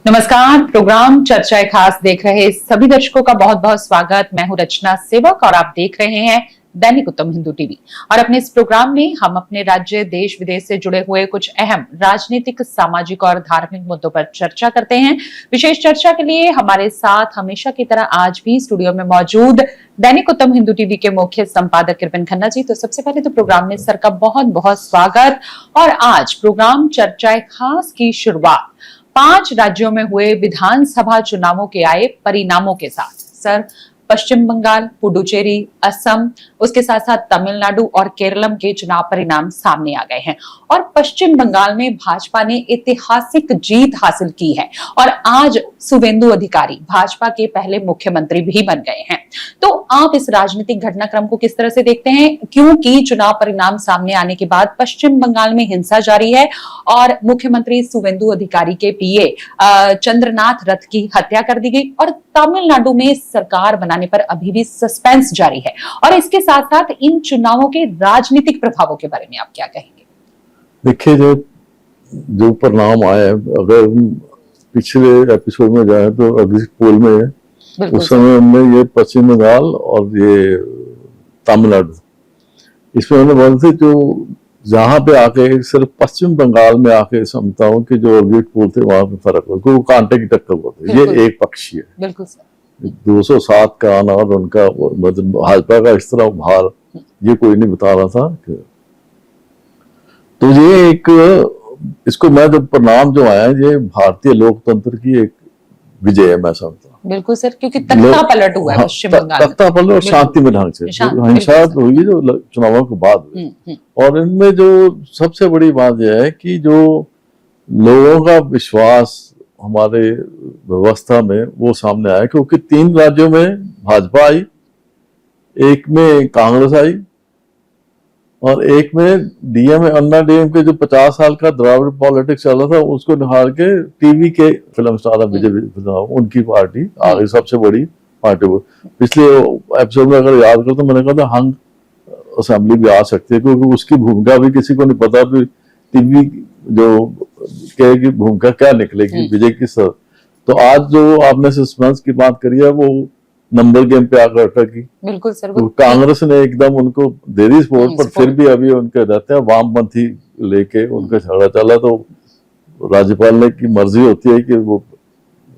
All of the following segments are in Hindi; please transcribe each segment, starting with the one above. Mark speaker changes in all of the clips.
Speaker 1: नमस्कार। प्रोग्राम चर्चा खास देख रहे सभी दर्शकों का बहुत बहुत स्वागत। मैं हूं रचना सेवक और आप देख रहे हैं दैनिक उत्तम हिंदू टीवी। और अपने इस प्रोग्राम में हम अपने राज्य देश विदेश से जुड़े हुए कुछ अहम राजनीतिक, सामाजिक और धार्मिक मुद्दों पर चर्चा करते हैं। विशेष चर्चा के लिए हमारे साथ हमेशा की तरह आज भी स्टूडियो में मौजूद दैनिक उत्तम हिंदू टीवी के मुख्य संपादक कृपन खन्ना जी। तो सबसे पहले तो प्रोग्राम में सर का बहुत बहुत स्वागत। और आज प्रोग्राम चर्चा खास की शुरुआत 5 राज्यों में हुए विधानसभा चुनावों के आए परिणामों के साथ। सर, पश्चिम बंगाल, पुडुचेरी, असम, उसके साथ साथ तमिलनाडु और केरलम के चुनाव परिणाम सामने आ गए हैं। और पश्चिम बंगाल में भाजपा ने ऐतिहासिक जीत हासिल की है और आज शुवेंदु अधिकारी भाजपा के पहले मुख्यमंत्री भी बन गए हैं। तो आप इस राजनीतिक घटनाक्रम को किस तरह से देखते हैं, क्योंकि चुनाव परिणाम सामने आने के बाद पश्चिम बंगाल में हिंसा जारी है और मुख्यमंत्री शुवेंदु अधिकारी के पीए चंद्रनाथ रथ की हत्या कर दी गई और तमिलनाडु में सरकार बनाने पर अभी भी सस्पेंस जारी है। और इसके साथ साथ इन चुनावों के राजनीतिक प्रभावों के बारे में आप क्या कहेंगे?
Speaker 2: देखिए, जो परिणाम आए, अगर पिछले एपिसोड में जाए तो एग्जिट पोल में उस समय हमने ये पश्चिम बंगाल और ये तमिलनाडु, इसमें हमने बोला था जो जहां पे आके सिर्फ पश्चिम बंगाल में आके समझता हूँ कि जो एग्जिट पोल थे वहां पे फर्क हो, वो कांटे की टक्कर होती है। ये एक पक्षी है। बिल्कुल सर। 207 का आना और उनका मतलब भाजपा का इस तरह उभार, ये कोई नहीं बता रहा था। तो ये एक, इसको मैं तो परिणाम जो आया, ये भारतीय लोकतंत्र की एक विजय है, मैं समझता हूँ।
Speaker 1: बिल्कुल सर, क्योंकि तख्ता पलट हुआ है पश्चिम बंगाल में। तख्ता पलट
Speaker 2: और शांतिमय ढंग से हिंसा हुई जो चुनावों के बाद हुई। और इनमें जो सबसे बड़ी बात यह है कि जो लोगों का विश्वास हमारे व्यवस्था में वो सामने आया, क्योंकि 3 राज्यों में भाजपा आई, एक में कांग्रेस आई और एक में डीएम अन्ना डीएमके जो 50 साल का द्राविड़ पॉलिटिक्स चल रहा था उसको निकाल के टीवी के फिल्म स्टार विजय, उनकी पार्टी आ गई, सबसे बड़ी पार्टी। वो पिछले एपिसोड में अगर याद करो तो मैंने कहा था हंग असेंबली भी आ सकती है, क्योंकि उसकी भूमिका भी किसी को नहीं पता भी टीवी जो की भूमिका क्या निकलेगी विजय की सर। तो आज जो आपने सस्पेंस की बात करी है वो नंबर गेम पे आकर अटकी। बिल्कुल सर। तो कांग्रेस ने एकदम उनको दे दी सपोर्ट, पर फिर भी अभी उनके रहते हैं वामपंथी लेके उनका झगड़ा चला। तो राज्यपाल ने की मर्जी होती है कि वो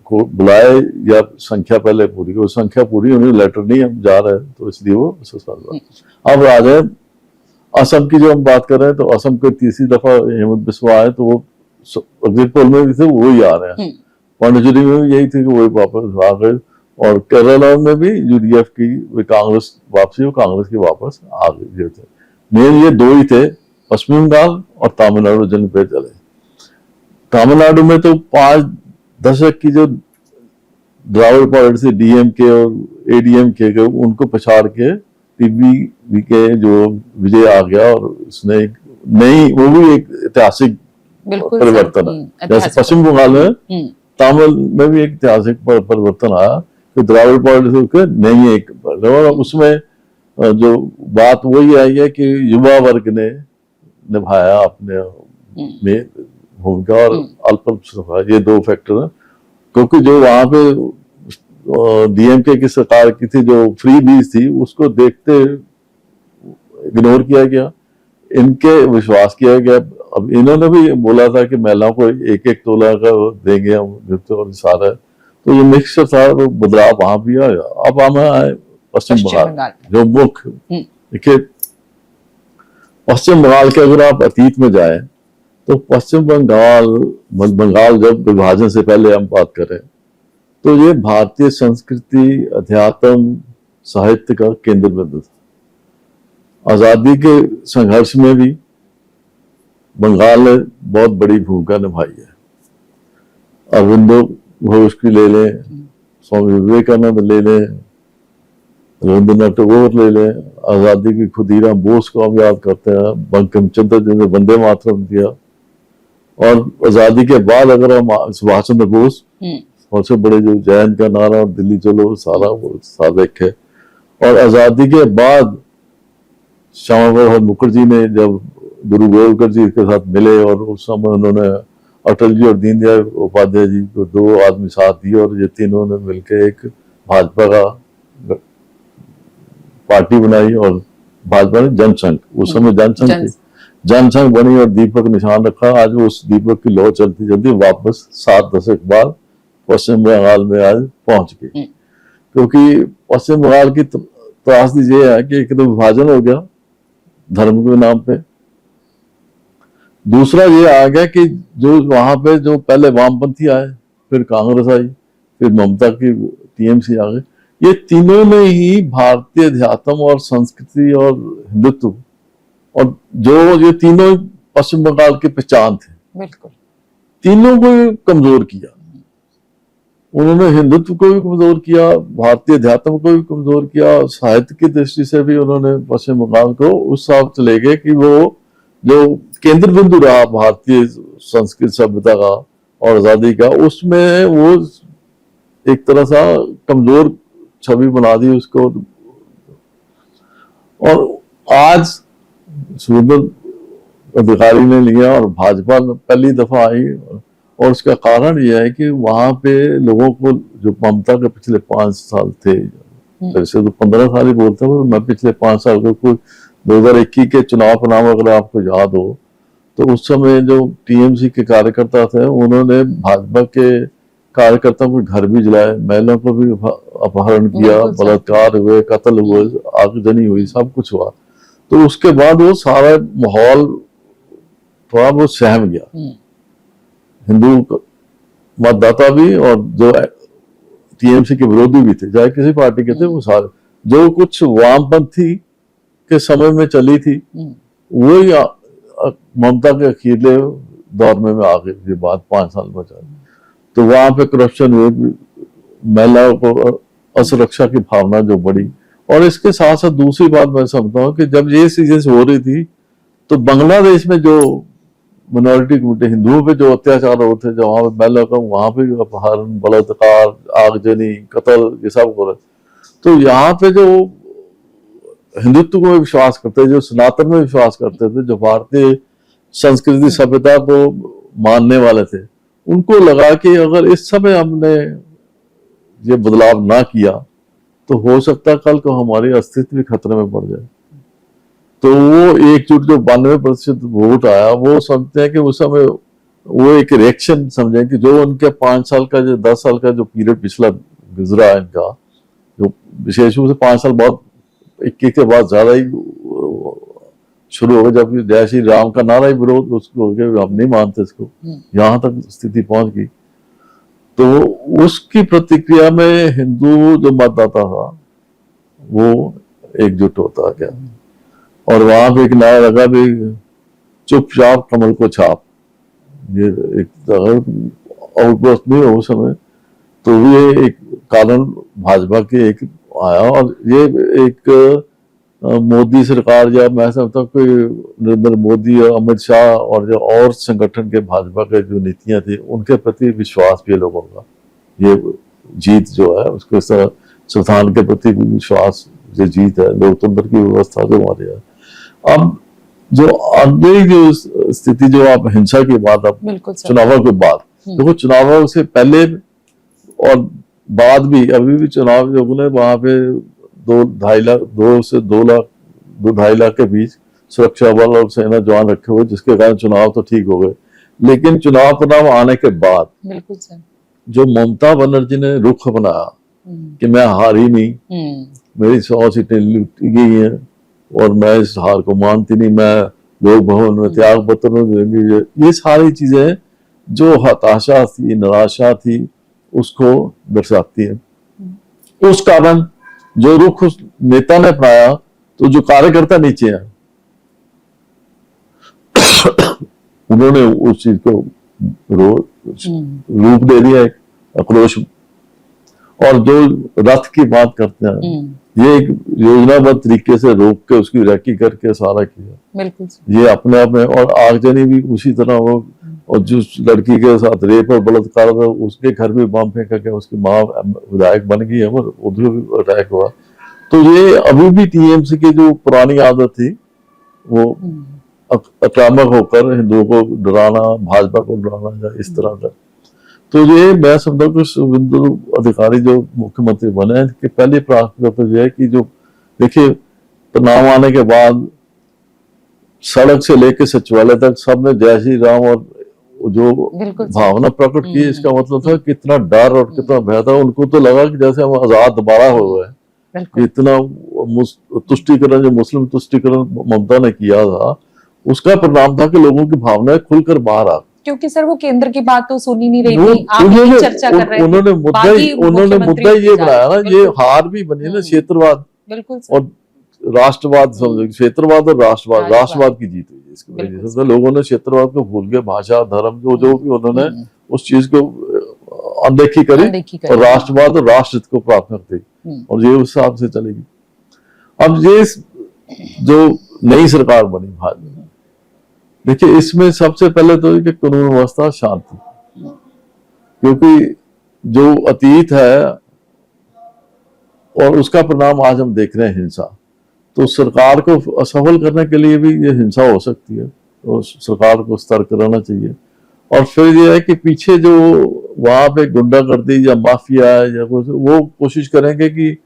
Speaker 2: को बुलाए या संख्या पहले पूरी हो, संख्या पूरी होनी, लेटर नहीं हम जा रहे हैं, तो इसलिए वो सस्पेंड। अब आ जाए असम की, जो हम बात कर रहे हैं, तो असम को तीसरी दफा हेमंत बिस्वा आए, तो वो एग्जिट पोल में भी थे, वही आ रहे हैं। पांडिचेरी में भी यही थी कि वही वापस आ गए। और केरला में भी यूडीएफ की कांग्रेस वापसी, वो कांग्रेस की वापस आ गई थे। मेन ये 2 ही थे, पश्चिम बंगाल और तमिलनाडु, जिन पे चले। तमिलनाडु में तो 5 दशक की जो द्राविड़ पॉलिटिक्स डीएमके और एडीएमके के, उनको पछाड़ के टीवी के जो विजय आ गया और उसने एक नई, वो भी एक ऐतिहासिक परिवर्तन है। जैसे पश्चिम बंगाल में, तमिल में भी एक ऐतिहासिक परिवर्तन आया कि द्राविड़ पॉलिटिक्स नहीं है एक, और उसमें जो बात वही आई है कि युवा वर्ग ने निभाया अपने में भूमिका और अल्प, ये 2 फैक्टर है। क्योंकि जो वहां पे डीएमके की सरकार की थी, जो फ्री बीज थी, उसको देखते इग्नोर किया गया, इनके विश्वास किया गया। अब इन्होंने भी बोला था कि महिलाओं को 1-1 तोला का देंगे हम, और सारा, तो ये मिक्सचर था, वो बदलाव वहां भी आया। अब हमें आए पश्चिम बंगाल, जो मुख्य, देखिए पश्चिम बंगाल के अगर आप अतीत में जाए तो पश्चिम बंगाल जब विभाजन से पहले हम बात करें तो ये भारतीय संस्कृति, अध्यात्म, साहित्य का केंद्र बिंदु था। आजादी के संघर्ष में भी बंगाल ने बहुत बड़ी भूमिका निभाई है। अरविंदो घोष की ले लें, स्वामी विवेकानंद ले लें, रविंद्रनाथ टैगोर ले लें, आजादी की खुदीराम बोस को हम याद करते हैं, बंकिम चंद्र जी ने वंदे मातरम दिया। और आजादी के बाद अगर हम सुभाष चंद्र बोस, सबसे बड़े जो जयंत का नारा और दिल्ली चलो, सारा वो सादिक है। और आजादी के बाद श्यामा प्रसाद मुखर्जी ने जब गुरु गोविंद जी के साथ मिले और उस समय उन्होंने अटल जी और दीनदयाल उपाध्याय जी को 2 आदमी साथ दिए और ये तीनों ने मिलकर एक भाजपा का पार्टी बनाई और भाजपा ने जनसंघ, उस समय जनसंघ थी, जनसंघ बनी और दीपक निशान रखा। आज उस दीपक की लौ चलती चलती वापस 7 दशक बाद पश्चिम बंगाल में आज पहुंच गई। क्योंकि पश्चिम बंगाल की त्रासदी ये है कि एक तो विभाजन हो गया धर्म के नाम पे, दूसरा ये आ गया कि जो वहां पे जो पहले वामपंथी आए, फिर कांग्रेस आई, फिर ममता की टीएमसी आ गई, ये तीनों ने ही भारतीय अध्यात्म और संस्कृति और हिंदुत्व और जो ये तीनों पश्चिम बंगाल की पहचान थे, बिल्कुल तीनों को कमजोर किया। उन्होंने हिंदुत्व को भी कमजोर किया, भारतीय अध्यात्म को भी कमजोर किया, साहित्य की दृष्टि से भी उन्होंने पश्चिम बंगाल को उस हिसाब चले गए कि वो जो केंद्र बिंदु रहा भारतीय संस्कृत सभ्यता का और आजादी का, उसमें वो एक तरह सा कमजोर छवि बना दी उसको। और आज सुब्रत अधिकारी ने लिया और भाजपा पहली दफा आई, और उसका कारण यह है कि वहां पे लोगों को जो ममता के पिछले 5 साल थे, वैसे तो 15 साल ही बोलता हूँ मैं, पिछले 5 साल को कोई 2021 के चुनाव परिणाम अगर आपको याद हो तो उस समय जो टीएमसी के कार्यकर्ता थे उन्होंने भाजपा के कार्यकर्ताओं के घर भी जलाए, महिलाओं को भी अपहरण किया, बलात्कार हुए, कत्ल हुए, आगजनी हुई, सब कुछ हुआ। तो उसके बाद वो सारा माहौल थोड़ा वो सहम गया, हिंदू मतदाता भी और जो टीएमसी के विरोधी भी थे, चाहे किसी पार्टी के थे, वो सारे जो कुछ वामपंथी के समय में चली थी वही ममता के अखीरले दौर में आ गई के बाद 5 साल बचा। तो वहां पे करप्शन हुए, महिलाओं को असुरक्षा की भावना जो बढ़ी। और इसके साथ साथ दूसरी बात मैं समझता हूँ कि जब ये चीजें हो रही थी तो बांग्लादेश में जो मिनॉरिटी कम्युनिटी हिंदुओं पे जो अत्याचार होते थे, जहाँ पे महिला का वहां पे अपहरण, बलात्कार, आगजनी, कत्ल, ये सब हो रहे। तो यहाँ पे जो हिंदुत्व में विश्वास करते, जो सनातन में विश्वास करते थे, जो भारतीय संस्कृति सभ्यता को मानने वाले थे, उनको लगा कि अगर इस समय हमने ये बदलाव ना किया तो हो सकता कल को हमारी अस्तित्व भी खतरे में पड़ जाए। तो वो एकजुट जो 92% वोट आया, वो समझते हैं कि उस समय वो एक रिएक्शन समझे कि जो उनके 5 साल का जो 10 साल का जो पीरियड पिछला गुजरा है इनका, जो विशेष रूप से 5 साल बहुत 21 के बाद ज्यादा ही शुरू हो गया, जब जय श्री राम का नारा ही विरोध उसको हो गया, हम नहीं मानते इसको, यहाँ तक स्थिति पहुंच गई। तो उसकी प्रतिक्रिया में हिंदू जो मतदाता था वो एकजुट होता गया और वहां पे एक नारा लगा भी, चुपचाप कमल को छाप। ये एक आउटबर्स्ट नहीं हो उस समय, तो ये एक कारण भाजपा के एक आया। और ये एक मोदी सरकार, या मैं समझता हूँ कोई नरेंद्र मोदी और अमित शाह और जो और संगठन के भाजपा के जो नीतियां थी उनके प्रति विश्वास भी है लोगों का, ये जीत जो है उसको इस तरह संविधान के प्रति विश्वास जो जीत है, लोकतंत्र की व्यवस्था जो हमारे है। अब जो अगली जो स्थिति जो आप हिंसा की बात, अब चुनावों के बाद देखो, चुनावों से पहले और बाद भी अभी भी चुनाव जो है वहां पे 2 से 2.5 लाख के बीच सुरक्षा बल और सेना जवान रखे हुए, जिसके कारण चुनाव तो ठीक हो गए। लेकिन चुनाव परिणाम आने के बाद बिल्कुल सर, जो ममता बनर्जी ने रुख अपनाया कि मैं हारी नहीं, मेरी 100 सीटें लूटी गई हैं और मैं इस हार को मानती नहीं, मैं लोक भवन में त्याग पत्र देंगे, ये सारी चीजें जो हताशा थी, निराशा थी, उसको दर्शाती है। उस कारण जो रुख उस नेता ने अपनाया, तो जो कार्यकर्ता नीचे हैं उन्होंने उस चीज को रूप दे दिया, एक आक्रोश। और जो रथ की बात करते हैं, ये एक योजनाबद्ध तरीके से रोक के उसकी रैकी करके सारा किया, बिल्कुल ये अपने आप में। और आगजनी भी उसी तरह हो, और जिस लड़की के साथ रेप और बलात्कार हुआ उसके घर भी बम फेंका गया, उसकी माँ विधायक बन गई है और उधर भी अटैक हुआ। तो ये अभी भी टीएमसी की जो पुरानी आदत थी वो आक्रामक होकर हिंदुओं को डराना, भाजपा को डराना या इस तरह का। तो ये मैं समझता हूँ कि शुभेंदु अधिकारी जो मुख्यमंत्री बने हैं कि पहली प्राथमिकता तो ये है कि जो देखिए चुनाव आने के बाद सड़क से लेकर सचिवालय तक सबने जय श्री राम और जो भावना प्रकट की, इसका मतलब था कितना डर और कितना भय था। उनको तो लगा कि जैसे हम आजाद दोबारा हो गए। इतना तुष्टिकरण, जो मुस्लिम तुष्टिकरण ममता ने किया था, उसका परिणाम था कि लोगों की भावनाएं खुलकर बाहर आ,
Speaker 1: क्योंकि सर वो केंद्र की बात तो सुनी नहीं रही थी, आप ही चर्चा कर रहे थे।
Speaker 2: उन्होंने मुद्दा ये बनाया ना, ये हार भी बनी ना क्षेत्रवाद और राष्ट्रवाद। समझो क्षेत्रवाद और राष्ट्रवाद की जीत हुई इसकी वजह से। लोगों ने क्षेत्रवाद को भूल के भाषा, धर्म जो भी उन्होंने उस चीज को अनदेखी करी और राष्ट्रवाद और राष्ट्र को प्राथमिकता दी और ये उस हिसाब से चलेगी। अब ये जो नई सरकार बनी भाजपा, देखिए इसमें सबसे पहले तो कि कानून व्यवस्था शांति, क्योंकि जो अतीत है और उसका परिणाम आज हम देख रहे हैं हिंसा, तो सरकार को असफल करने के लिए भी ये हिंसा हो सकती है, तो सरकार को सतर्क रहना चाहिए। और फिर ये है कि पीछे जो वहां पे गुंडागर्दी या माफिया या कुछ, वो कोशिश करेंगे कि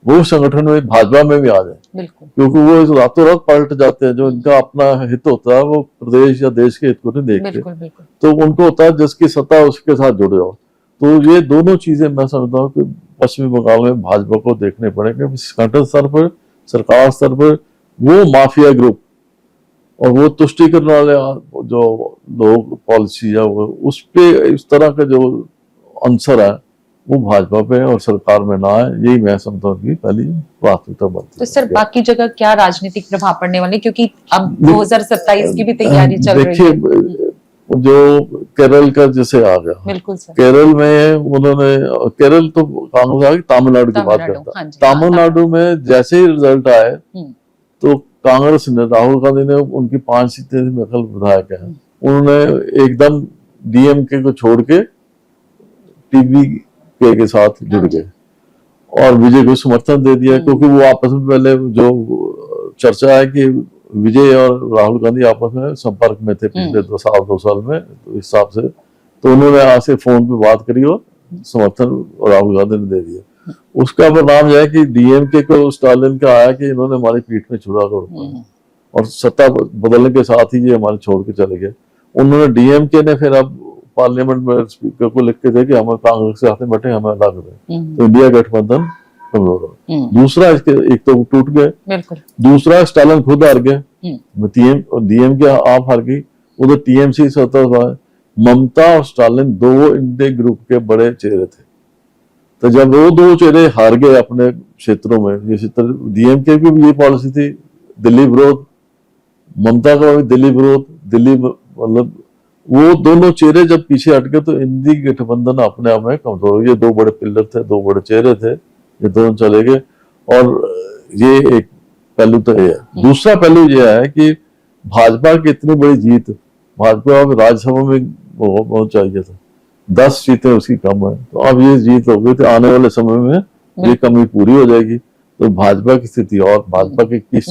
Speaker 2: वो संगठन में भाजपा में भी आ जाए, क्योंकि वो रातों रात पलट जाते हैं। जो इनका अपना हित होता है वो प्रदेश या देश के हित को नहीं देखते, तो उनको होता है जिसकी सत्ता उसके साथ जुड़ जाओ। तो ये दोनों चीजें मैं समझता हूँ कि पश्चिमी बंगाल में भाजपा को देखने पड़ेंगे, संगठन स्तर पर, सरकार स्तर पर। वो माफिया ग्रुप और वो तुष्टिकरण वाले जो लोग पॉलिसी है, वो उस पे इस तरह का जो अंसर है वो भाजपा पे और सरकार में ना आए, यही मैं समझता हूँ कि पहली प्राथमिकता बनती है।
Speaker 1: तो सर बाकी जगह क्या राजनीतिक प्रभाव पड़ने वाले, क्योंकि अब 2027 की भी तैयारी चल रही है।
Speaker 2: देखिए जो केरल का जैसे आ गया,
Speaker 1: बिल्कुल सर,
Speaker 2: केरल में उन्होंने, केरल तो कांग्रेस आ गई, तमिलनाडु की बात करता है। तमिलनाडु में जैसे ही रिजल्ट आए तो कांग्रेस ने, राहुल गांधी ने, उनकी 5 सीटें विधायक हैं, उन्होंने एकदम डीएमके को छोड़ के टीवीके के साथ जुड़ गए और विजय को समर्थन दे दिया, क्योंकि वो आपस में पहले जो चर्चा है कि विजय और राहुल गांधी आपस में संपर्क में थे पिछले 2 साल में, तो इस हिसाब से तो उन्होंने आज से फोन पे बात करी और समर्थन राहुल गांधी ने दे दिया। उसका परिणाम यह है कि डीएमके को स्टालिन का आया कि इन्होंने हमारी पीठ में छुरा कर और सत्ता बदलने के साथ ही ये हमारे छोड़ के चले गए। उन्होंने डीएमके ने फिर अब पार्लियामेंट में स्पीकर को लिख के थे कि हम कांग्रेस के साथ में बैठे, हमें अलग रहे, तो इंडिया गठबंधन कमजोर हो। दूसरा इसके एक तो टूट गए, दूसरा स्टालिन खुद हार गए, डीएमके आप हार गई, उधर टीएमसी सत्ता। ममता और स्टालिन दो इंडिया ग्रुप के बड़े चेहरे थे, तो जब वो दो चेहरे हार गए अपने क्षेत्रों में, जैसे डीएमके की भी ये पॉलिसी थी दिल्ली विरोध, ममता का भी दिल्ली विरोध, दिल्ली मतलब वो दोनों चेहरे जब पीछे हट गए तो इंडी गठबंधन अपने आप में कमजोर हो। ये 2 बड़े पिलर थे, 2 बड़े चेहरे थे, ये दोनों चले गए। और ये एक पहलू तो ये है। दूसरा पहलू ये है कि भाजपा की इतनी बड़ी जीत, भाजपा अब राज्यसभा में बहुत चाहिए था, 10 सीटें उसकी कम है, तो अब ये जीत हो गई, तो आने वाले समय में ये कमी पूरी हो जाएगी, तो भाजपा की स्थिति और भाजपा के 21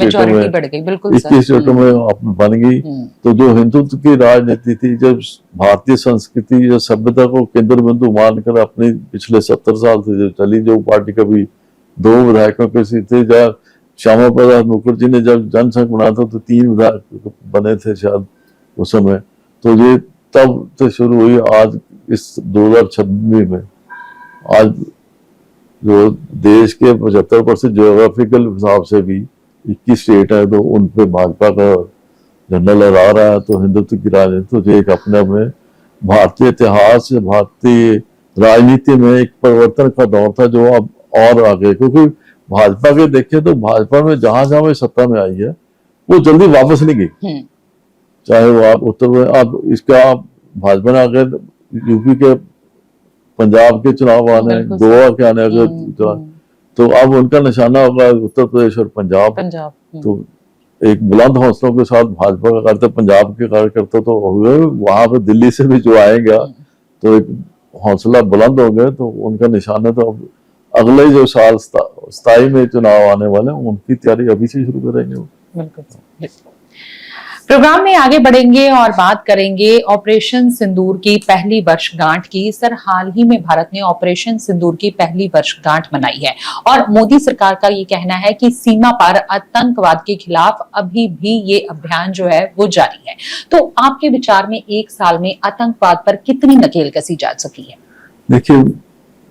Speaker 2: सीटों में बन गई। तो जो हिंदुत्व की राजनीति थी, जब भारतीय संस्कृति या सभ्यता को केंद्र बिंदु मानकर अपनी पिछले 70 साल से जो चली, जो पार्टी कभी 2 विधायकों की सीट थी, जब श्यामा प्रसाद मुखर्जी ने जब जनसंघ बनाया था तो 3 विधायक बने थे शायद उस समय, तो ये तब से शुरू हुई। आज इस 2026 में आज जो देश के 75% ज्योग्राफिकल हिसाब से भी 21 स्टेट है, तो उन पे भाजपा का झंडा लहरा रहा है। तो हिंदुत्व की राजनीति तो एक अपने में भारतीय इतिहास, भारतीय राजनीति में एक परिवर्तन का दौर था जो अब और आगे, क्योंकि भाजपा के देखें तो भाजपा में जहां वो सत्ता में आई है वो जल्दी वापस नहीं गई, चाहे वो आप उत्तर में, अब इसका भाजपा ने अगर यूपी के, पंजाब के चुनाव आने, गोवा के आने अगर तो अब उनका निशाना होगा उत्तर प्रदेश और पंजाब। तो एक बुलंद हौसलों के साथ भाजपा का कार्यकर्ता, पंजाब के कार्यकर्ता तो हो गए, वहां पे दिल्ली से भी जो आएगा तो एक हौसला बुलंद हो गए, तो उनका निशाना तो अब अगले जो साल 27 में चुनाव आने वाले, उनकी तैयारी अभी से शुरू करेंगे।
Speaker 1: प्रोग्राम में आगे बढ़ेंगे और बात करेंगे ऑपरेशन सिंदूर की पहली वर्षगांठ की। सर, हाल ही में भारत ने ऑपरेशन सिंदूर की पहली वर्षगांठ मनाई है और मोदी सरकार का ये कहना है कि सीमा पार आतंकवाद के खिलाफ अभी भी ये अभियान जो है वो जारी है। तो आपके विचार में 1 साल में आतंकवाद पर कितनी नकेल कसी जा सकी है?
Speaker 2: देखिए,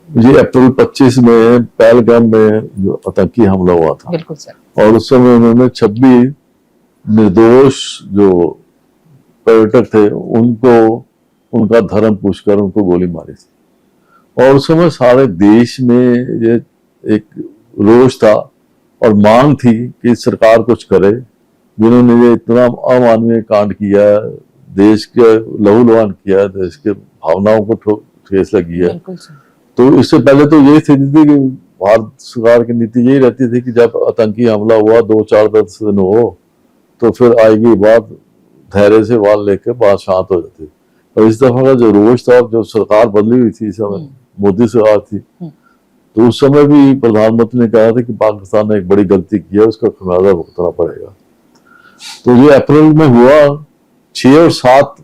Speaker 2: ये अप्रैल 25 में पहलगाम में जो आतंकी हमला हुआ था,
Speaker 1: बिल्कुल सर, और
Speaker 2: उस समय उन्होंने 26 निर्दोष जो पर्यटक थे उनको उनका धर्म पूछकर उनको गोली मारी थी। और उस समय सारे देश में ये एक रोष था और मांग थी कि सरकार कुछ करे। जिन्होंने ये इतना अमानवीय कांड किया, देश के लहूलुहान किया, देश के भावनाओं को ठेस लगी है, तो इससे पहले तो यही स्थिति थी कि भारत सरकार की नीति यही रहती थी कि जब आतंकी हमला हुआ 2-4-10 दिन हो तो फिर आएगी बात, धैर्य से वाल लेके बात शांत हो जाती। और इस दफा का जो रोष था, जो सरकार बदली हुई थी, इस समय मोदी सरकार थी, तो उस समय भी प्रधानमंत्री ने कहा था कि पाकिस्तान ने एक बड़ी गलती की है, उसका खमियाजा भुगतना पड़ेगा। तो ये अप्रैल में हुआ, 6 और 7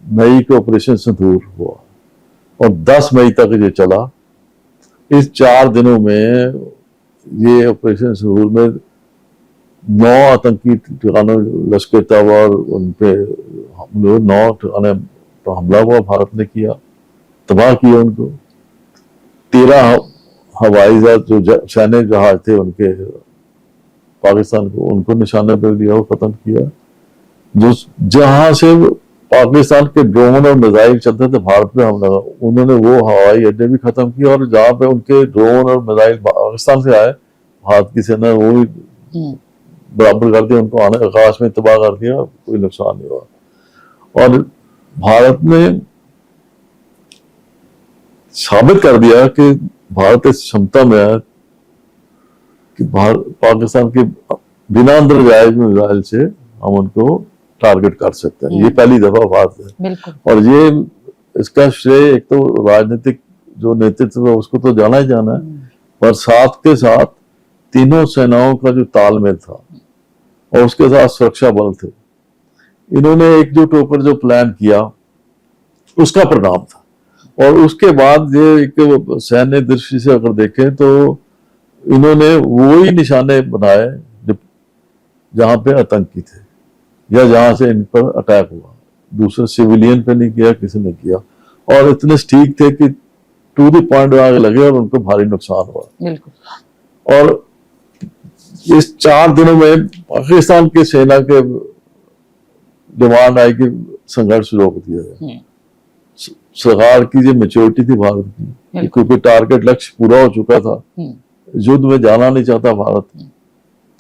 Speaker 2: मई को ऑपरेशन सिंदूर हुआ और 10 मई तक ये चला। इस 4 दिनों में ये ऑपरेशन सिंदूर में 9 आतंकी ठिकानों, लश्कर तैयबा और उनपे 9 ठिकाने पर हमला हुआ, भारत ने किया, तबाह किया उनको। 13 हवाई जहाज जो सैन्य जहाज थे उनके पाकिस्तान को, उनको निशाने पर लिया और खत्म किया। जो जहां से पाकिस्तान के ड्रोन और मिसाइल चलते थे भारत पे हमला, उन्होंने वो हवाई अड्डे भी खत्म किया और जहां पे उनके ड्रोन और मिसाइल पाकिस्तान से आए, भारत की सेना वो भी बराबर कर दिया, उनको आने आकाश में तबाह कर दिया, कोई नुकसान नहीं हुआ। और भारत ने साबित कर दिया कि भारत इस क्षमता में है कि पाकिस्तान के बिना अंतर्जायज मिसाइल से हम उनको टारगेट कर सकते हैं। ये पहली दफा बात है। और ये इसका श्रेय एक तो राजनीतिक जो नेतृत्व है उसको तो जाना ही जाना है, पर साथ के साथ तीनों सेनाओं का जो तालमेल था और उसके साथ सुरक्षा बल थे, इन्होंने एकजुट होकर जो प्लान किया उसका परिणाम था। और उसके बाद ये एक सैन्य दृष्टि से अगर देखें तो इन्होंने वही निशाने बनाए जहां पे आतंकी थे या जहां से इन पर अटैक हुआ, दूसरे सिविलियन पे नहीं किया, किसी ने किया। और इतने ठीक थे कि टू द पॉइंट आगे लगे और उनको भारी नुकसान हुआ। और इस 4 दिनों में पाकिस्तान की सेना के डिमांड आई कि संघर्ष रोक दिया जाए। सरकार की जो मैच्योरिटी थी भारत की, क्योंकि टारगेट लक्ष्य पूरा हो चुका था, युद्ध में जाना नहीं चाहता भारत,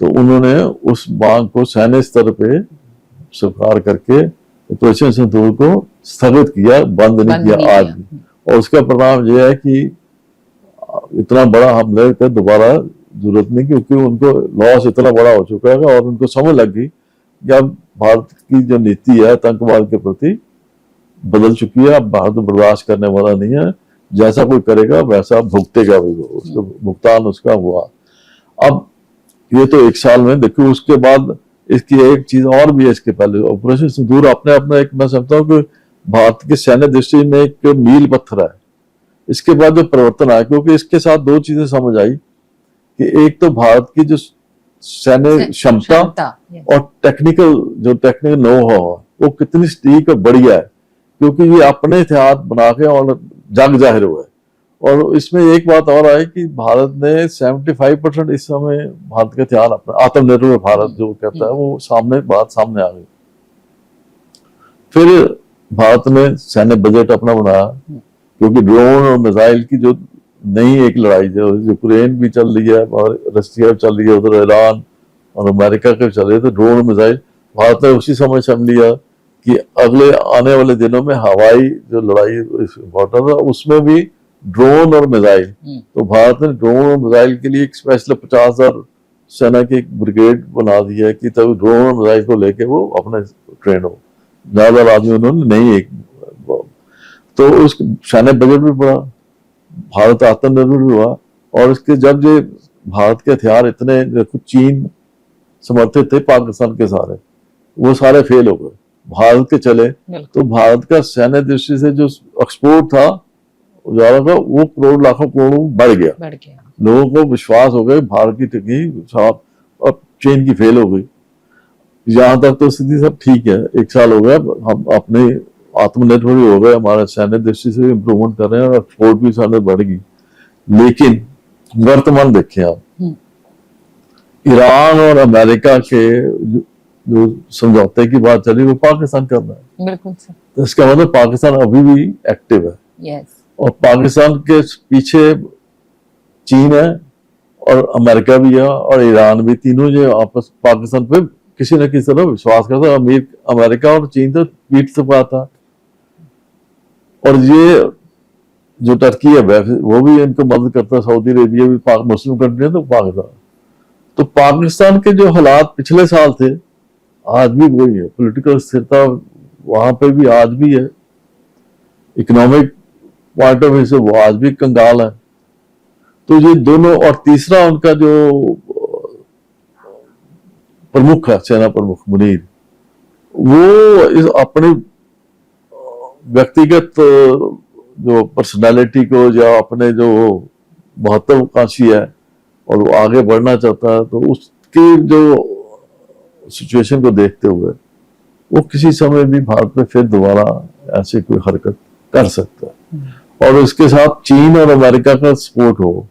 Speaker 2: तो उन्होंने उस मांग को सैन्य स्तर पे स्वीकार करके ऑपरेशन सिंदूर को स्थगित किया, बंद नहीं किया आज भी। और उसका परिणाम यह है कि इतना बड़ा हमले का दोबारा जरूरत नहीं, क्योंकि उनको लॉस इतना बड़ा हो चुका है और उनको समझ लग गई कि अब भारत की जो नीति है आतंकवाद के प्रति बदल चुकी है। अब भारत बर्दाश्त करने वाला नहीं है, जैसा कोई करेगा वैसा भुगतेगा भी, उसका भुगतान उसका हुआ। अब ये तो 1 साल में देखिए, उसके बाद इसकी एक चीज और भी है। इसके पहले ऑपरेशन सिंदूर अपने अपना एक, मैं समझता हूँ कि भारत की सैन्य दृष्टि में एक मील पत्थर है। इसके बाद जो परिवर्तन आया, क्योंकि इसके साथ 2 चीजें समझ आई कि एक तो भारत की जो सैन्य क्षमता और टेक्निकल नो हाउ वो कितनी स्टीक और बढ़िया है, क्योंकि ये अपने हथियार बना के और जंग जाहिर हुआ है। और इसमें एक बात और आई कि भारत ने 75% इस समय भारत के हथियार अपने, आत्मनिर्भर भारत जो कहता है वो बात सामने आ गई। फिर भारत ने सैन्य बजट अपना बनाया, क्योंकि ड्रोन और मिसाइल की जो नई एक लड़ाई जो यूक्रेन भी चल रही है और रशिया चल रही है, उधर ईरान और अमेरिका के चल रहे थे ड्रोन मिसाइल, भारत ने उसी समय समझ लिया कि अगले आने वाले दिनों में हवाई जो लड़ाई इम्पोर्टेंट था उसमें भी ड्रोन और मिसाइल। तो भारत ने ड्रोन और मिसाइल के लिए एक स्पेशल 50,000 सेना की एक ब्रिगेड बना दी है कि तभी ड्रोन और मिसाइल को लेके वो अपने ट्रेन हो। ज्यादा आदमी उन्होंने नहीं, एक तो उस सैन्य बजट भी बढ़ा, भारत आत्मनिर्भर भी हुआ। और इसके जब ये भारत के हथियार इतने, चीन समर्थित थे पाकिस्तान के सारे, वो सारे फेल हो गए, भारत के चले।
Speaker 1: बिल्कुल।
Speaker 2: तो भारत का सैन्य दृष्टि से जो एक्सपोर्ट था ज्यादा का, वो करोड़ लाखों करोड़ों बढ़ गया। लोगों को विश्वास हो गया भारत की टेक्निक, अब चीन की फेल हो गई। यहाँ तक तो स्थिति सब ठीक है, 1 साल हो गया, हम अपने आत्मनिर्भर भी हो गए, हमारे सैन्य दृष्टि से इम्प्रूवमेंट कर रहे हैं और एक्सपोर्ट भी सामने बढ़ेगी। लेकिन वर्तमान देखें आप, ईरान और अमेरिका के जो समझौते की बात चली वो पाकिस्तान कर रहा है।
Speaker 1: बिल्कुल सर।
Speaker 2: तो इसका मतलब पाकिस्तान अभी भी एक्टिव है।
Speaker 1: यस। और
Speaker 2: पाकिस्तान के पीछे चीन है और अमेरिका भी है और ईरान भी, तीनों जो आपस पाकिस्तान पे किसी न किसी तरह विश्वास करता है। अमेरिका और चीन तो पीठ से पाता, और ये जो टर्की है वो भी इनको मदद करता है, सऊदी अरेबिया भी मुस्लिम कंट्री है, तो पाकिस्तान। तो पाकिस्तान के जो हालात पिछले साल थे आज भी वही है, पॉलिटिकल स्थिरता वहां पे भी आज भी है, इकोनॉमिक पॉइंट ऑफ व्यू से वो आज भी कंगाल है। तो ये दोनों, और तीसरा उनका जो प्रमुख है, सेना प्रमुख मुनीर, वो इस अपने व्यक्तिगत जो पर्सनालिटी को या अपने जो महत्वाकांक्षी है और वो आगे बढ़ना चाहता है, तो उसकी जो सिचुएशन को देखते हुए वो किसी समय भी भारत में फिर दोबारा ऐसी कोई हरकत कर सकता है। और इसके साथ चीन और अमेरिका का सपोर्ट हो,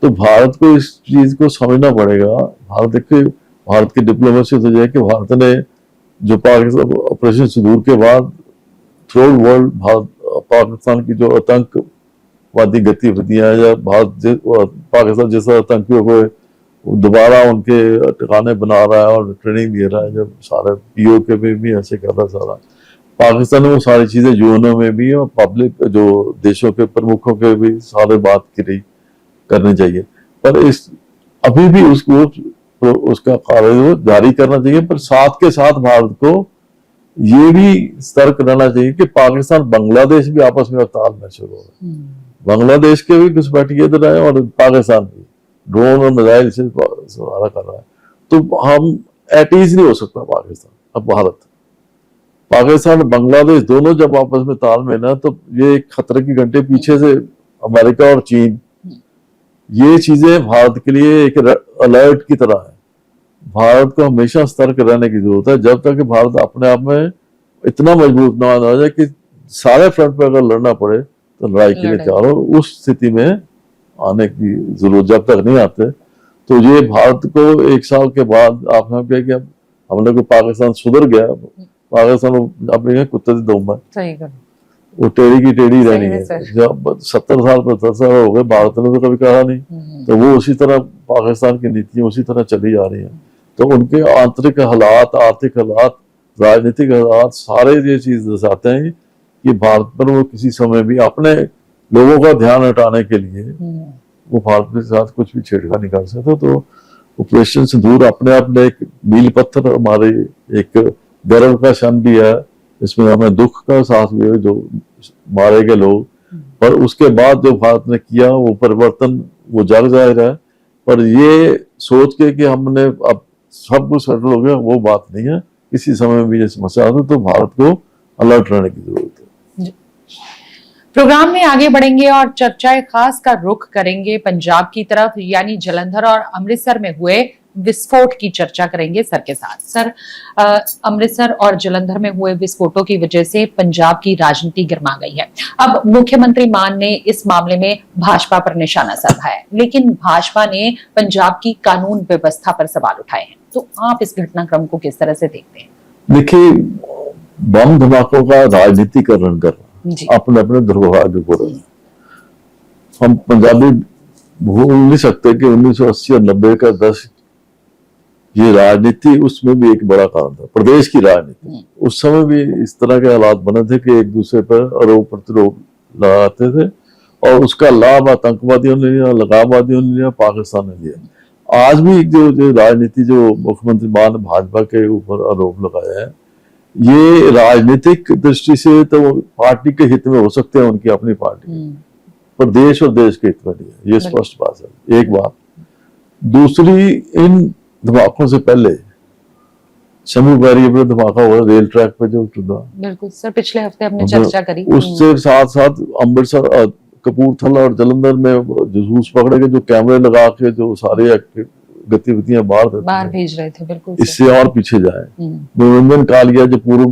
Speaker 2: तो भारत को इस चीज को समझना पड़ेगा। भारत की डिप्लोमेसी तो है कि भारत ने जो पाकिस्तान ऑपरेशन सिंदूर के बाद थ्रू वर्ल्ड पाकिस्तान की जो आतंकवादी गतिविधियां या पाकिस्तान जैसा आतंकियों को दोबारा उनके ठिकाने बना रहा है और ट्रेनिंग दे रहा है, जब सारे पीओ के में भी ऐसे कर रहा सारा पाकिस्तान ने वो सारी चीजें यूएनओ में भी और पब्लिक जो देशों के प्रमुखों के भी सारे बात करनी चाहिए। पर इस अभी भी उसका कार्य जारी करना चाहिए, पर साथ के साथ भारत को ये भी सतर्क रहना चाहिए कि पाकिस्तान बांग्लादेश भी आपस में तालमेल शुरू हो रहा है। बांग्लादेश के भी घुसपैठिए इधर आए और पाकिस्तान भी ड्रोन और मिसाइल से सहारा कर रहा है। तो हम एट ईज नहीं हो सकता पाकिस्तान, अब भारत पाकिस्तान बांग्लादेश दोनों जब आपस में तालमेल है, तो ये खतरे की घंटे पीछे से अमेरिका और चीन, ये चीजें भारत के लिए एक अलर्ट की तरह है। भारत को हमेशा सतर्क रहने की जरूरत है, जब तक कि भारत अपने आप में इतना मजबूत ना हो जाए कि सारे फ्रंट पे अगर लड़ना पड़े तो लड़ाई के लिए तैयार हो। उस स्थिति में आने की जरूरत जब तक नहीं आते, तो ये भारत को 1 साल के बाद आपने कहा कि हमने को पाकिस्तान सुधर गया, पाकिस्तान अपने कुत्ते से दम है, वो टेढ़ी की टेढ़ी रहनी है। जब 70 साल 75 साल हो गए, भारत ने तो कभी कहा नहीं, तो वो उसी तरह पाकिस्तान की नीतियां उसी तरह चली जा रही है। तो उनके आंतरिक हालात, आर्थिक हालात, राजनीतिक हालात सारे ये चीज दर्शाते हैं कि भारत पर वो किसी समय भी अपने लोगों का ध्यान हटाने के लिए वो भारत के साथ कुछ भी छेड़छाड़ नहीं कर सकता। तो ऑपरेशन सिंदूर अपने आप में एक मील पत्थर, हमारे एक गर्व का क्षण भी है, इसमें हमें दुख का एहसास भी है जो मारे गए लोग, पर उसके बाद जो भारत ने किया वो परिवर्तन वो जग जाहिर है। पर ये सोच के कि हमने अब सब कुछ सेटल हो गया, वो बात नहीं है। किसी समय भी ये समस्या आती है तो भारत को अलर्ट रहने की जरूरत है।
Speaker 1: प्रोग्राम में आगे बढ़ेंगे और चर्चाएं खास का रुख करेंगे पंजाब की तरफ, यानी जालंधर और अमृतसर में हुए विस्फोट की चर्चा करेंगे सर के साथ। सर, अमृतसर और जालंधर में हुए विस्फोटों की वजह से पंजाब की राजनीति गर्मा गई है। अब मुख्यमंत्री मान ने इस मामले में भाजपा पर निशाना साधा है, लेकिन भाजपा ने पंजाब की कानून व्यवस्था पर सवाल उठाए हैं। तो आप इस घटनाक्रम को किस तरह से देखते हैं? देखिए,
Speaker 2: बम धमाकों का राजनीतिकरण करना अपने अपने दुर्भाग्य को हम पंजाबी भूल नहीं सकते कि 1980 और 90 का दशक ये राजनीति, उसमें भी एक बड़ा कारण था प्रदेश की राजनीति। उस समय भी इस तरह के हालात बने थे कि एक दूसरे पर आरोप प्रत्यारोप लगाते थे और उसका लाभ आतंकवादियों ने लिया, लगाववादियों ने लिया, पाकिस्तान ने लिया। आज भी जो राजनीति जो मुख्यमंत्री मान भाजपा के ऊपर आरोप लगाया है, ये राजनीतिक दृष्टि से तो पार्टी के हित में हो सकते हैं, उनकी अपनी पार्टी, पर देश और देश के हित में नहीं है, ये स्पष्ट बात है। एक बात। दूसरी, इन धमाकों से पहले शम्मी बैरियर पे धमाका हुआ रेल ट्रैक पे जो टूटा।
Speaker 1: बिल्कुल सर, पिछले हफ्ते हमने चर्चा करी।
Speaker 2: उससे साथ साथ अमृतसर, कपूरथला और जलंधर में जसूस पकड़े गए, जो कैमरे लगा के जो सारे गतिविधियां बाहर
Speaker 1: भेज रहे थे। बिल्कुल
Speaker 2: इससे और पीछे जाए। मनोरंजन कालिया जो पूर्व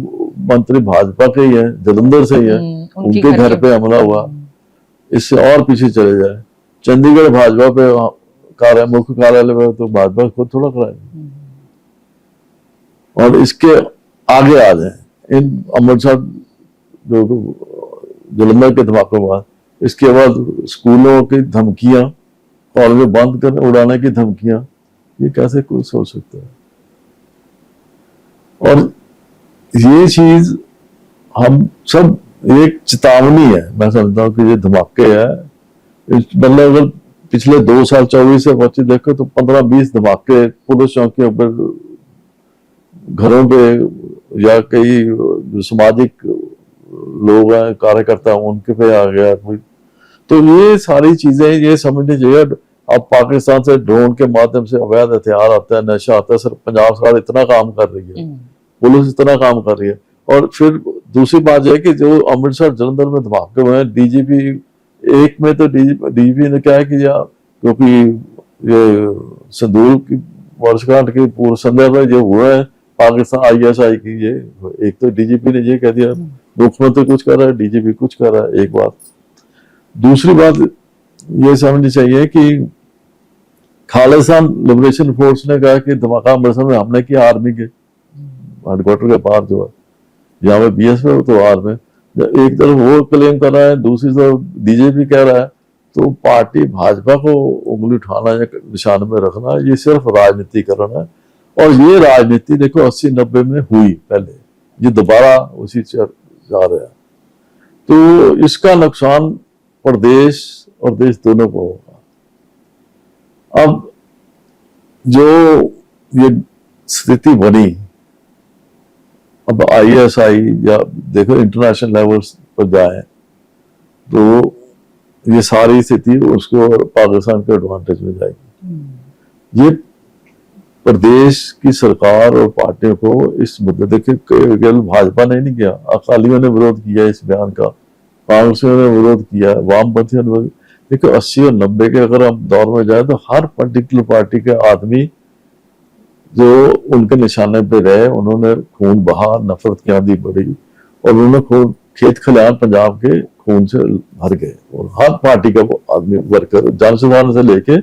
Speaker 2: मंत्री भाजपा के ही है, जलंधर से ही है, उनके घर पे हमला हुआ, इससे और पीछे चले जाए। चंडीगढ़ भाजपा पे मुख्य कार्यालय में तो भाजपा खुद थोड़ा कराएगी। और इसके आगे आ जाए इन अमृतसर जो जलंधर के धमाकों के बाद, इसके बाद स्कूलों की धमकियां, कॉलेज बंद कर उड़ाने की धमकियां, ये कैसे कोई सोच सकता है? और ये चीज हम सब एक चेतावनी है, मैं समझता हूँ कि ये धमाके है। मतलब अगर पिछले 2 साल 24 से 25 देखो तो 15-20 धमाके पुलिस चौकियों पर, घरों पे, या कई जो सामाजिक लोग हैं, कार्यकर्ता उनके पे आ गया कोई। तो ये सारी चीजें ये समझनी चाहिए। अब पाकिस्तान से ड्रोन के माध्यम से अवैध हथियार आता है, नशा आता है। सर पंजाब सरकार इतना काम कर रही है, पुलिस इतना काम कर रही है। और फिर दूसरी बात यह है कि जो अमृतसर जलंधर में धमाके हुए हैं, डीजीपी एक में तो डीजीपी ने क्या है कि क्योंकि ये संदूल की वर्षगांठ की पूर्व संध्या में जो हुआ है पाकिस्तान ISI की, ये एक तो डीजीपी ने ये कह दिया, मुख्यमंत्री कुछ कर रहा है, डीजीपी कुछ कर रहा है, एक बात। दूसरी बात ये समझनी चाहिए कि खालिस्तान लिबरेशन फोर्स ने कहा कि धमाका अमृतसर में हमने किया आर्मी के हेडक्वार्टर के पार जो है, यहाँ पे BSF तो आर्मी, एक तरफ वो क्लेम कर रहा है, दूसरी तरफ बीजेपी कह रहा है। तो पार्टी भाजपा को उंगली उठाना या निशान में रखना, ये सिर्फ राजनीतिकरण है। और ये राजनीति देखो 80-90 में हुई पहले, ये दोबारा उसी जा रहा है। तो इसका नुकसान प्रदेश और देश दोनों को होगा। अब जो ये स्थिति बनी, अब ISI या देखो इंटरनेशनल लेवल्स पर जाए तो ये सारी स्थिति उसको पाकिस्तान के एडवांटेज में जाएगी। ये प्रदेश की सरकार और पार्टियों को इस मुद्दे, देखिए केवल भाजपा ने नहीं किया, अकालियों ने विरोध किया इस बयान का, कांग्रेसियों ने विरोध किया, वामपंथियों ने। देखो 80 और 90 के अगर हम दौर में जाए तो हर पर्टिकुलर पार्टी के आदमी जो उनके निशाने पे रहे, उन्होंने खून बहा, नफरत की आंधी बढ़ी, और उन्होंने खून खेत खलिहान पंजाब के खून से भर गए। और हर पार्टी का आदमी, वर्कर, जनसाधारण से लेके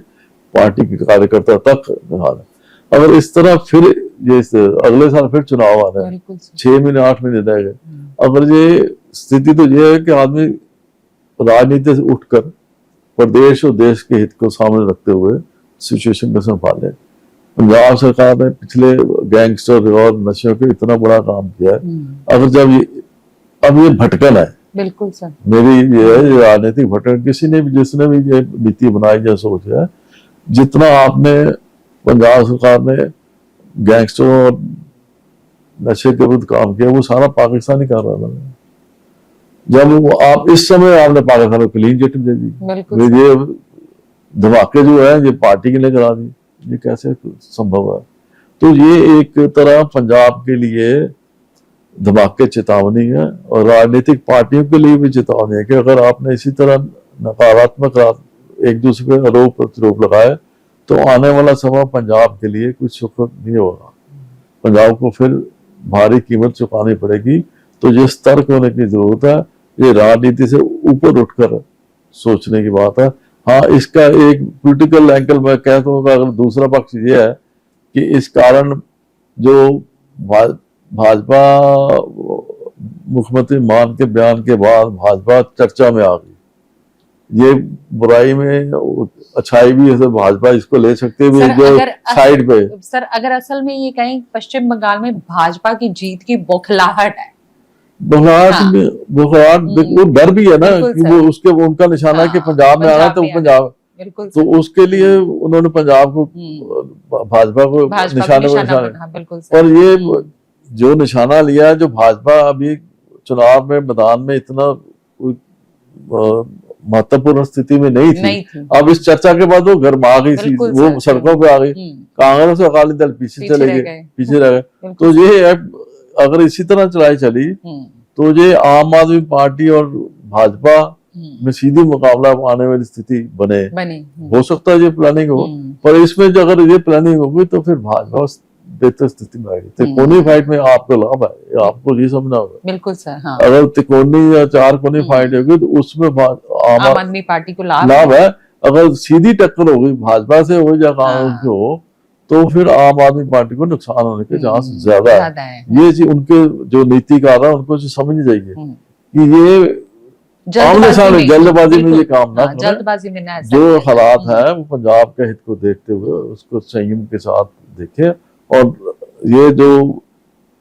Speaker 2: पार्टी के कार्यकर्ता तक। अगर इस तरह फिर ये अगले साल फिर चुनाव आ रहे हैं, 6 महीने 8 महीने रह गए, अगर ये स्थिति तो ये है कि आदमी राजनीति से उठकर प्रदेश और देश के हित को सामने रखते हुए सिचुएशन को संभाले। पंजाब सरकार ने पिछले गैंगस्टर और नशे पे इतना बड़ा काम किया है। अगर जब अब ये भटकन है, बिल्कुल सर, मेरी ये है राजनीतिक भटकन। किसी ने भी, जिसने भी ये नीति बनाई या सोच है, जितना आपने पंजाब सरकार ने गैंगस्टर और नशे के विरुद्ध काम किया, वो सारा पाकिस्तान ही कर रहा था। जब आप इस समय आपने पाकिस्तान को क्लीन चिट दे दी, ये धमाके जो है ये पार्टी के लिए करा दी, ये कैसे संभव है? तो ये एक तरह पंजाब के लिए धमाके चेतावनी है, और राजनीतिक पार्टियों के लिए भी चेतावनी है कि अगर आपने इसी तरह नकारात्मक एक दूसरे पे आरोप प्रत्यारोप लगाए तो आने वाला समय पंजाब के लिए कुछ सुखद नहीं होगा। पंजाब को फिर भारी कीमत चुकानी पड़ेगी। तो ये सतर्क होने की जरूरत है, ये राजनीति से ऊपर उठकर सोचने की बात है। हाँ, इसका एक पॉलिटिकल एंगल मैं कहता हूँ, अगर दूसरा पक्ष ये है कि इस कारण जो भाजपा मुख्यमंत्री मान के बयान के बाद भाजपा चर्चा में आ गई, ये बुराई में अच्छाई भी है, भाजपा इसको ले सकते भी जो साइड पे।
Speaker 1: सर अगर असल में ये कहीं पश्चिम बंगाल में भाजपा की जीत की बौखलाहट है,
Speaker 2: बुखार वो डर भी है ना कि वो उसके उनका निशाना है कि पंजाब में आना, तो पंजाब, तो उसके लिए उन्होंने पंजाब को, भाजपा को निशाने पर ये जो निशाना लिया है, जो भाजपा अभी चुनाव में मैदान में इतना महत्वपूर्ण स्थिति में नहीं
Speaker 1: नहीं
Speaker 2: थी।
Speaker 1: थी।
Speaker 2: अब इस चर्चा के बाद वो घर में आ गई थी,
Speaker 1: बिल्कुल
Speaker 2: वो
Speaker 1: सर,
Speaker 2: सड़कों पे आ गई। कांग्रेस और अकाली दल पीछे चले
Speaker 1: रह
Speaker 2: गए, पीछे रह गए। तो ये अगर इसी तरह चलाई चली तो ये आम आदमी पार्टी और भाजपा में सीधी मुकाबला आने वाली स्थिति बने। हो सकता है ये प्लानिंग हो, पर इसमें जो अगर ये प्लानिंग होगी तो फिर भाजपा बेहतर स्थिति में आएगी। तिकोनी फाइट में आपको लाभ है, आपको ये समझना होगा।
Speaker 1: बिल्कुल सर, हाँ।
Speaker 2: अगर तिकोनी या चार कोनी फाइट होगी तो उसमें
Speaker 1: आम आदमी पार्टी को लाभ
Speaker 2: है। अगर सीधी टक्कर होगी भाजपा से हो या कांग्रेस से हो तो फिर आम आदमी पार्टी को नुकसान होने के चांस ज्यादा है। ये जी उनके जो नीतिकार है उनको समझ जाइए कि ये जल्दबाजी में ये काम ना करें।
Speaker 1: जल्दबाजी में ना,
Speaker 2: जो हालात है वो पंजाब के हित को देखते हुए उसको संयम के साथ देखें। और ये जो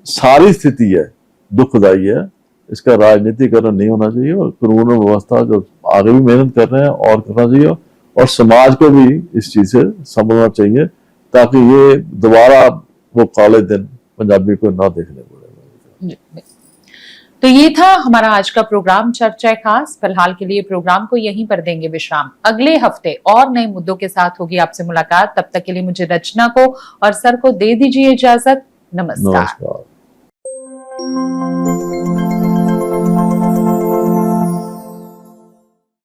Speaker 2: सारी स्थिति है दुखदाई है, इसका राजनीतिकरण नहीं होना चाहिए और कानून व्यवस्था जो आगे भी मेहनत कर रहे हैं और करना चाहिए और समाज को भी इस चीज से समझना चाहिए ताकि ये दोबारा वो काले दिन पंजाबी को ना देखने पड़े।
Speaker 1: तो ये था हमारा आज का प्रोग्राम चर्चा खास। फिलहाल के लिए प्रोग्राम को यहीं पर देंगे विश्राम। अगले हफ्ते और नए मुद्दों के साथ होगी आपसे मुलाकात। तब तक के लिए मुझे रचना को और सर को दे दीजिए इजाजत। नमस्कार।